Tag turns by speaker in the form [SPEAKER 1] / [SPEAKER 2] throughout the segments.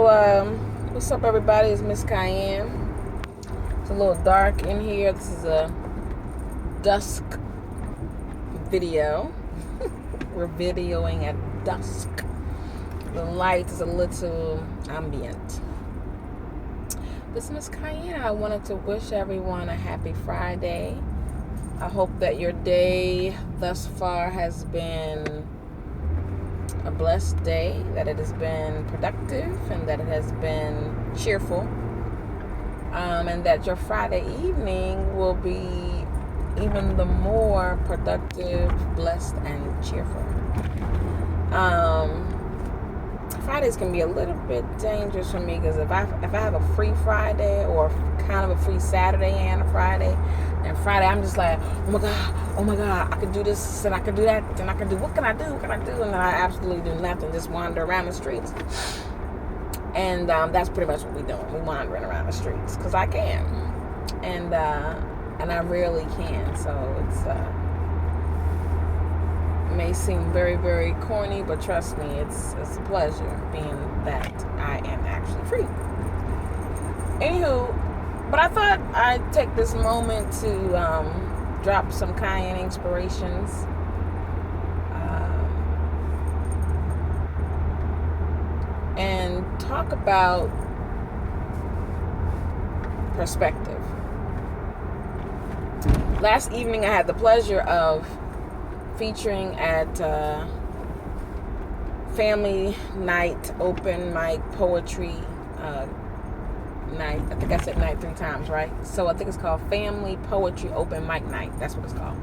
[SPEAKER 1] What's up, everybody? It's Miss Cayenne. It's a little dark in here. This is a dusk video. We're videoing at dusk. The light is a little ambient. This is Miss Cayenne. I wanted to wish everyone a happy Friday. I hope that your day thus far has been a blessed day, that it has been productive, and that it has been cheerful, and that your Friday evening will be even the more productive, blessed, and cheerful. Fridays can be a little bit dangerous for me because if I have a free Friday or kind of a free Saturday and a Friday, and Friday I'm just like, oh my God, I could do this and I could do that and I can do, what can I do? And then I absolutely do nothing, just wander around the streets. And that's pretty much what we're doing. We're wandering around the streets because I can, and I rarely can. So it's may seem very, very corny, but trust me, it's a pleasure being that I am actually free. Anywho, but I thought I'd take this moment to drop some Cayenne inspirations. And talk about perspective. Last evening, I had the pleasure of featuring at family night, open mic poetry night. I think I said night 3 times, right? So I think it's called Family Poetry Open Mic Night. That's what it's called.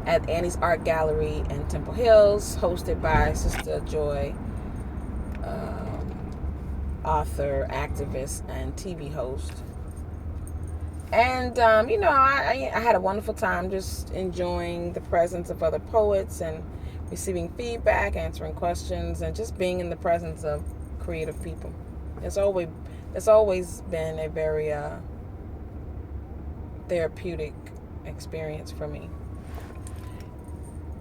[SPEAKER 1] At Annie's Art Gallery in Temple Hills, hosted by Sister Joy, author, activist, and TV host. And, I had a wonderful time just enjoying the presence of other poets and receiving feedback, answering questions, and just being in the presence of creative people. It's always been a very therapeutic experience for me.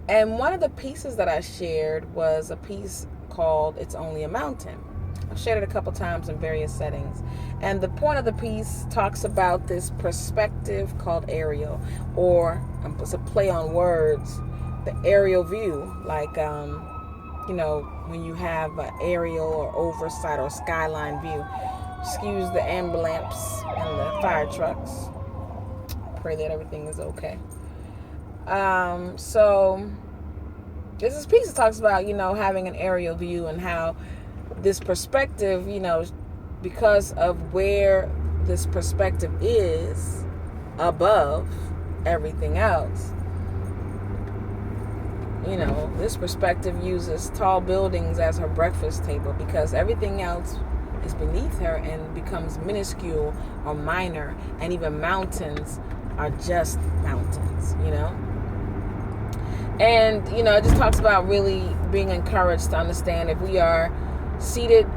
[SPEAKER 1] And one of the pieces that I shared was a piece called It's Only a Mountain. I've shared it a couple times in various settings. And the point of the piece talks about this perspective called aerial, or it's a play on words, the aerial view, like, when you have an aerial or oversight or skyline view. Excuse the ambulance and the fire trucks. Pray that everything is okay. So there's this piece that talks about, having an aerial view and how this perspective, because of where this perspective is above everything else, this perspective uses tall buildings as her breakfast table because everything else is beneath her and becomes minuscule or minor, and even mountains are just mountains, And, it just talks about really being encouraged to understand if we are seated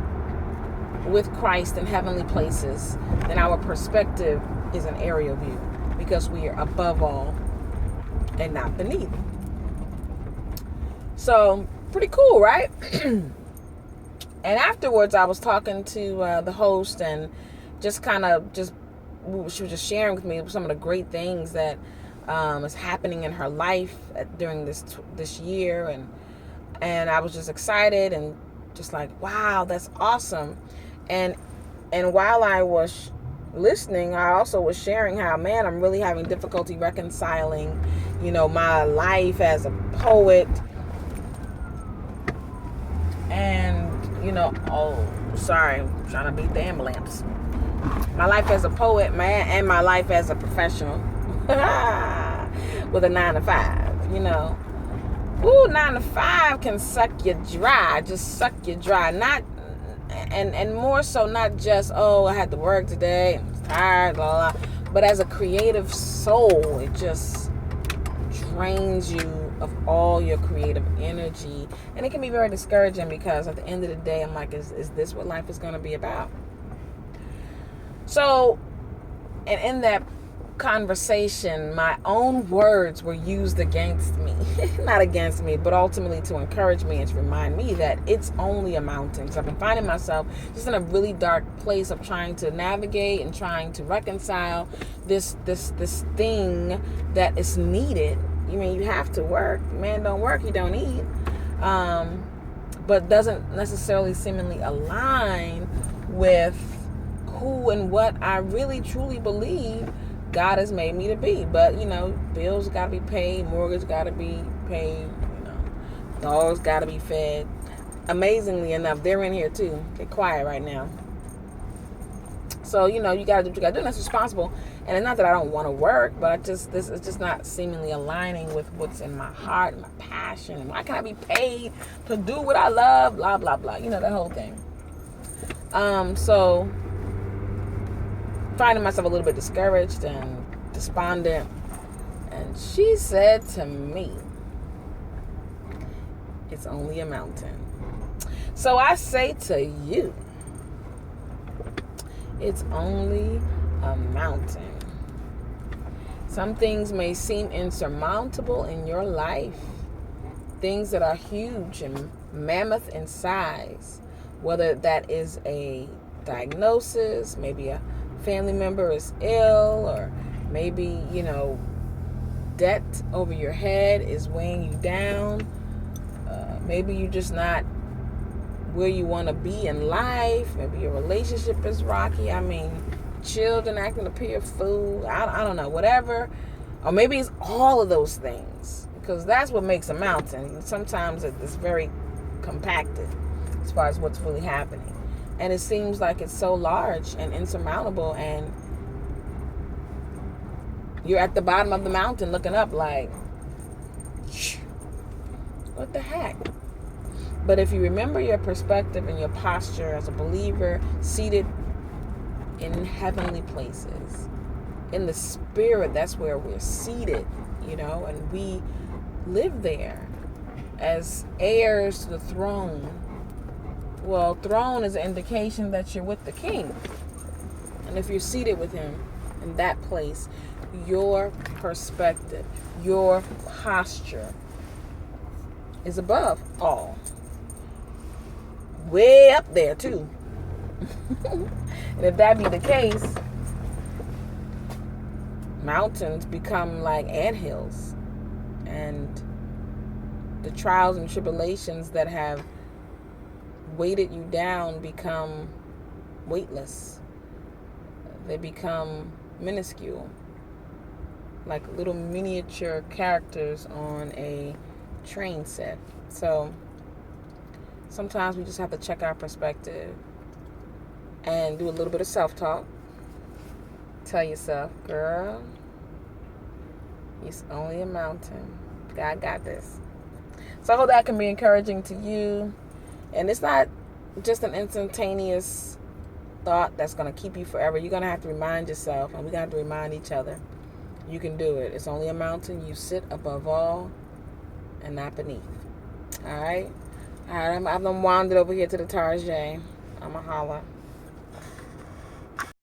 [SPEAKER 1] with Christ in heavenly places, then our perspective is an aerial view because we are above all and not beneath. So, pretty cool, right? And afterwards, I was talking to the host and she was just sharing with me some of the great things that is happening in her life during this year, and I was just excited and just like, wow, that's awesome. And while I was listening, I also was sharing how, man, I'm really having difficulty reconciling, my life as a poet and, sorry, I'm trying to beat the ambulance. My life as a poet, man, and my life as a professional with a 9 to 5, Ooh, 9 to 5 can suck you dry, just suck you dry. And more so, not just, I had to work today, I'm tired, blah, blah, but as a creative soul, it just drains you of all your creative energy. And it can be very discouraging because at the end of the day, I'm like, is this what life is going to be about? So, and in that conversation, my own words were used against me. Not against me, but ultimately to encourage me and to remind me that it's only a mountain. So I've been finding myself just in a really dark place of trying to navigate and trying to reconcile this thing that is needed. You mean, you have to work. Man don't work, you don't eat. But doesn't necessarily seemingly align with who and what I really truly believe God has made me to be. But, bills got to be paid, mortgage got to be paid, dogs got to be fed. Amazingly enough, they're in here too. Get quiet right now. So, you got to do what you got to do, and that's responsible. And it's not that I don't want to work, but this is just not seemingly aligning with what's in my heart and my passion. And why can't I be paid to do what I love? Blah, blah, blah. That whole thing. So finding myself a little bit discouraged and despondent. And she said to me, it's only a mountain. So I say to you, it's only a mountain. Some things may seem insurmountable in your life. Things that are huge and mammoth in size. Whether that is a diagnosis, maybe a family member is ill, or maybe, debt over your head is weighing you down. Maybe you're just not where you want to be in life. Maybe your relationship is rocky. Children acting to peer fool. I don't know, whatever. Or maybe it's all of those things, because that's what makes a mountain. Sometimes it's very compacted as far as what's really happening. And it seems like it's so large and insurmountable, and you're at the bottom of the mountain looking up like, what the heck? But if you remember your perspective and your posture as a believer, seated in heavenly places, in the spirit, that's where we're seated, and we live there as heirs to the throne. Well, throne is an indication that you're with the king. And if you're seated with him in that place, your perspective, your posture is above all. Way up there, too. And if that be the case, mountains become like anthills. And the trials and tribulations that have weighted you down become weightless. They become minuscule, like little miniature characters on a train set. So sometimes we just have to check our perspective and do a little bit of self-talk. Tell yourself, girl, it's only a mountain. God got this. So I hope that can be encouraging to you. And it's not just an instantaneous thought that's going to keep you forever. You're going to have to remind yourself, and we're going to have to remind each other, you can do it. It's only a mountain. You sit above all and not beneath. All right? All right, I've wandered over here to the Tarjay. I'm a holla.